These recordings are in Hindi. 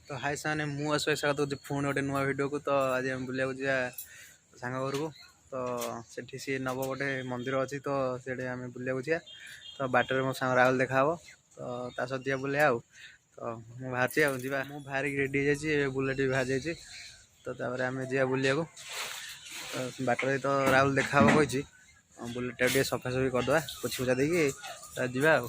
तो हाय साने मु स्वागत होती पुणी गोटे नुआ भिडियो को। तो आज आम बुला जा सांग घर को। तो सेठी सी नव गोटे मंदिर अच्छी तो से आम बुला जा। तो बाटर मो सांग राहुल देखा तो ता सह जा बुले आउ। तो मुझे बाहर जा मु बाहर रेडी हो बुलेट भी बाहर जाइए। तो आम जा बुलिया को। तो बाटर तो राहुल देखा कही बुलेट टे सफासफी करदे पोछी पोछा देकी जा।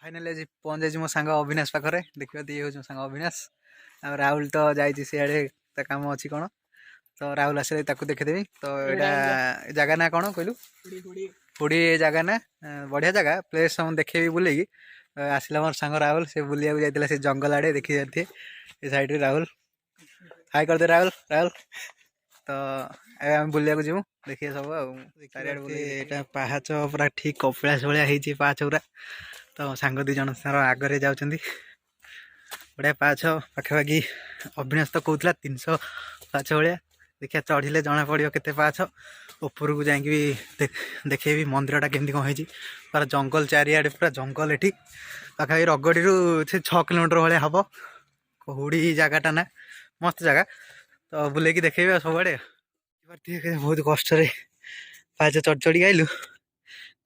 फाइनाली आज पहुंच जाइए मो सांग अविनाश पाखे। देखिए ये हूँ मो सांग अविनाश। राहुल तो जाइए सियाड़े काम अच्छी कौन। तो राहुल आसे देखीदेवी। तो यहाँ जगह ना कौन कहलु हुड़ी जगह ना बढ़िया जगह प्लेस हम देखे बुले आसला मोर सांग राहुल से बुलिया जाता से जंगल आड़े देखी जाते साइड राहुल हाई करदे राहुल राहुल। तो आम बुलिया जीवु देखिए सब चारियाड़े पाहाच पूरा ठीक कपिलास भाई पाहाच पूरा। तो सांग दी जन सार आगे जाऊँगी बढ़िया पाहाच पाखापाखि अविनाश तो कहला 300 पाहाच भाया देखिए चढ़िले जना पड़ो के पाहाच ऊपर को जाकि देखेबी मंदिरटा केमती कौन है पूरा जंगल चारियाड़े पूरा जंगल ये पाखापाखि रगड़ी से 6 किलोमीटर भाया हम हुड़ी जगहटा ना मस्त जगह। तो बुलेकी देखेबी सब आड़े बहुत कष्ट पाहाच चढ़ चढ़ी आइलु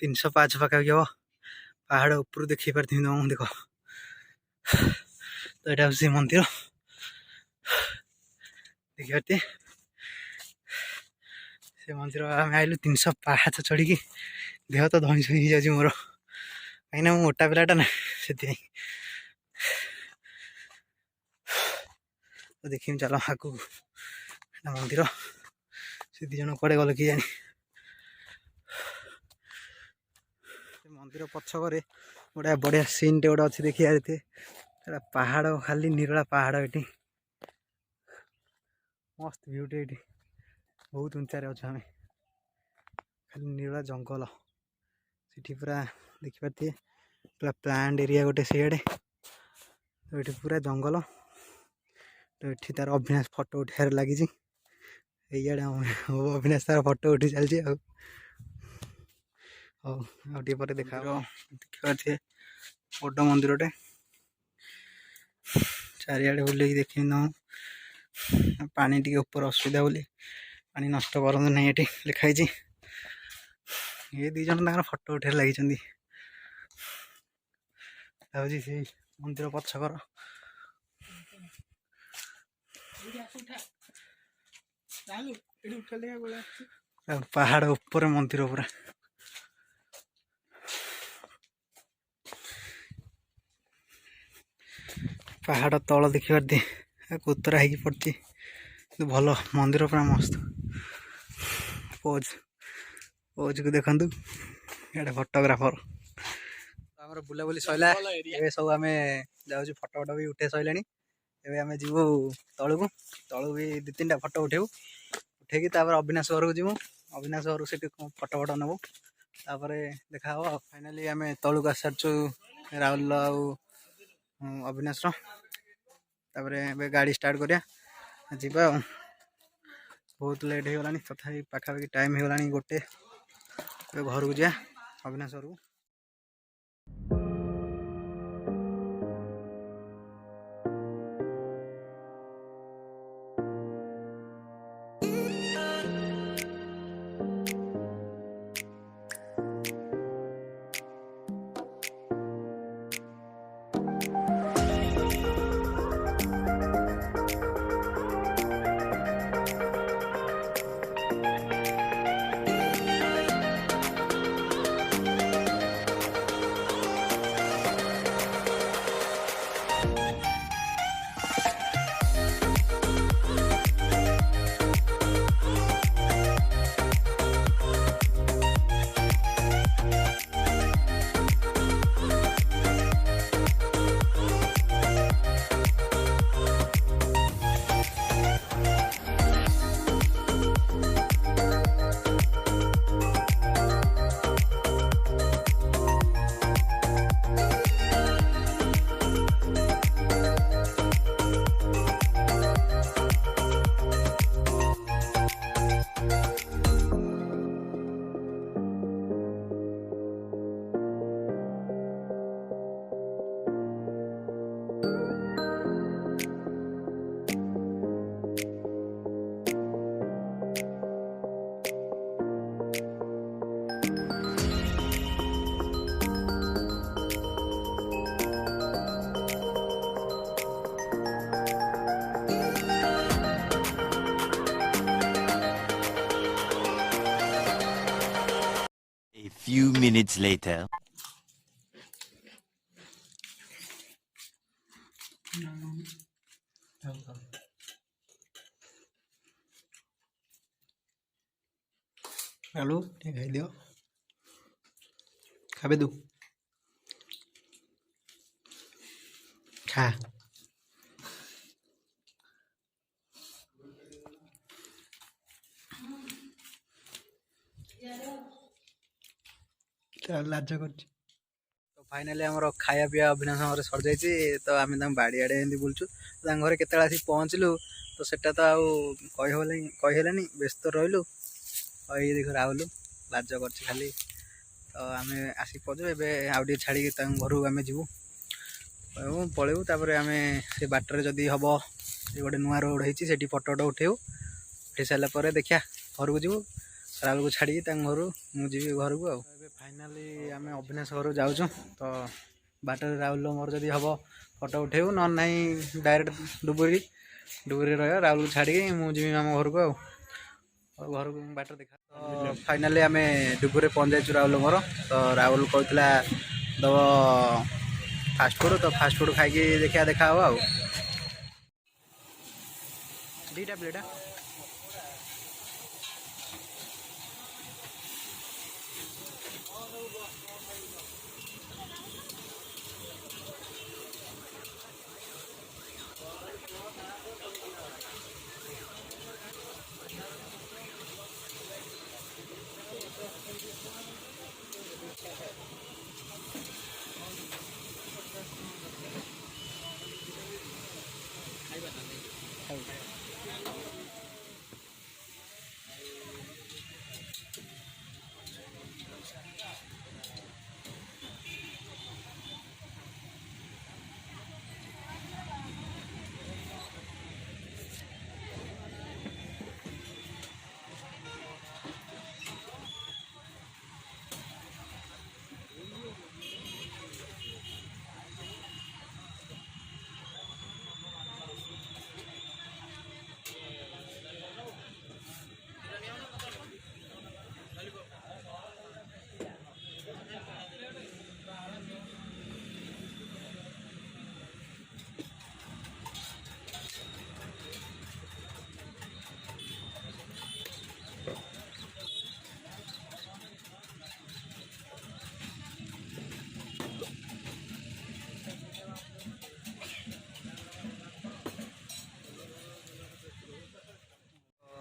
300 पाहाच पाखापाखि हम पहाड़ ऊपर देखी पार्थी तुम देख। तो यहाँ हूँ मंदिर देखी पार्थे से मंदिर आम आइलु 300 पाहाच चढ़ी देह तो धई सई हो मोर कहीं ना मोटा पिलाटा ना से तो देखी चल आगू मंदिर से दी जन कड़े गल कि जानी मंदिर पछकरे गोटे बढ़िया सीन टे गोटे अच्छी देखी आते पहाड़ खाली निरला पहाड़ ये मस्त भ्यूटे ये बहुत उंचारे अच्छे आम खाली निरला जंगल से पूरा देखिपारे पूरा प्लांट एरिया गोटे सियाड़े तो ये पूरा जंगल। तो ये तार अविनाश फोटो उठार लगी ये अविनाश तार फोटो उठी चलती पर देखा देखिए बड़ मंदिरटे चारिआडे बुल देख न पानी टी ऊपर असुविधा बोली पानी नष्ट करते ना ये लिखाई ये दी जन फोटो उठार लगी से मंदिर पछकर पहाड़ ऊपर मंदिर पूरा पहाड़ तल देखिए दे कोतरा है पड़ी भल मंदिर पूरा मस्त पोज पोज को देखु ये फोटोग्राफर आम बुलाबुली सरला सब आम जाऊँ फटो फटो भी उठे सरले आम जीवु तलू तलू भी 2-3टा फटो उठेबू उठे अविनाश घर को जीवु अविनाश घर से फटो फटो नबू तापर देखा हम फाइनाली आम तलू आस सारू राहुल अविनाश गाड़ी स्टार्ट करिया जीवा बहुत लेट हो गलानी तथा पाखापाखि टाइम हो गलानी 1 घर को जा अविनाश घर को Few minutes later. हेलो खाई दियो खाबे दू खा लाज कर तो फाइनाली आम खाया पीवा अविनाश घर सर जाइए तो आम बाड़ी आड़े एमती बुलचु घर के आसी पहुँचलु तो सेटा तो आनी व्यस्त रही ये देख राहुल लाज कर खाली तो आम आसिक पहुँचु एवं आउ छाड़ी घर आम जीवु पलू तापर आम से बाटर जदि हम गोटे नुआ रोड होती फटो उठेबू उठे सारापर देखिया घर को जीवु राहुल को छाड़ी घर मुझे घर को फाइनाली आम अविनाश घर जाऊँ तो बाटर राहुल मोर जदि हम फटो उठेबू न ना डायरेक्ट डुबुरी रहा राहुल को छाड़ी मुझे आम घर को घर को बाटर देखा तो फाइनाली आम डुबुरी पहुँच जाइए राहुल मोर तो राहुल कहला दब फास्टफुड तो फास्टफुड खाई देखा देखा हम दीटा प्लेट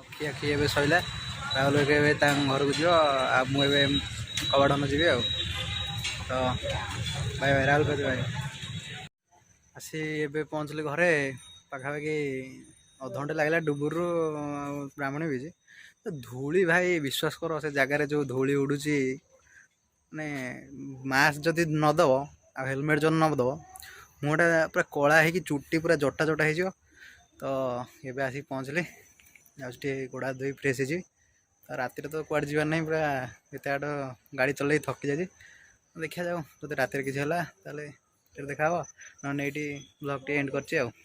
ଖିଆ ଖି ଏବେ ସରିଲା। ରାହୁଲ ଏବେ ତାଙ୍କ ଘରକୁ ଯିବ ଆଉ ମୁଁ ଏବେ କବାଟ ଯିବି ଆଉ। ତ ବାଇ ବାଇ ରାହୁଲ କହିବି ଭାଇ। ଆସି ଏବେ ପହଞ୍ଚିଲି ଘରେ ପାଖାପାଖି ଅଧଘଣ୍ଟେ ଲାଗିଲା ଡୁବୁରରୁ ବ୍ରାହ୍ମଣୀ ବିଚ୍। ତ ଧୂଳି ଭାଇ ବିଶ୍ୱାସ କର ସେ ଜାଗାରେ ଯେଉଁ ଧୂଳି ଉଡ଼ୁଛି ମାନେ ମାସ୍କ ଯଦି ନଦେବ ଆଉ ହେଲମେଟ୍ ଯଦି ନଦେବ ମୁହଁଟା ପୁରା କଳା ହେଇକି ଚୁଟି ପୁରା ଜଟା ଜଟା ହେଇଯିବ। ତ ଏବେ ଆସିକି ପହଞ୍ଚିଲି ଯାଉଛି ଟିକେ ଗୋଡ଼ ହାତ ଧୋଇ ଫ୍ରେଶ୍ ହେଇଯିବି। ତ ରାତିରେ ତ କୁଆଡ଼େ ଯିବାର ନାହିଁ ପୁରା ଏତେ ବାଟ ଗାଡ଼ି ଚଲେଇ ଥକି ଯାଇଛି। ଦେଖିବା ଯାଉ ଯଦି ରାତିରେ କିଛି ହେଲା ତାହେଲେ ଦେଖା ହବ ନହେଲେ ଏଇଠି ବ୍ଲଗ୍ଟି ଏଣ୍ଡ କରିଛି ଆଉ।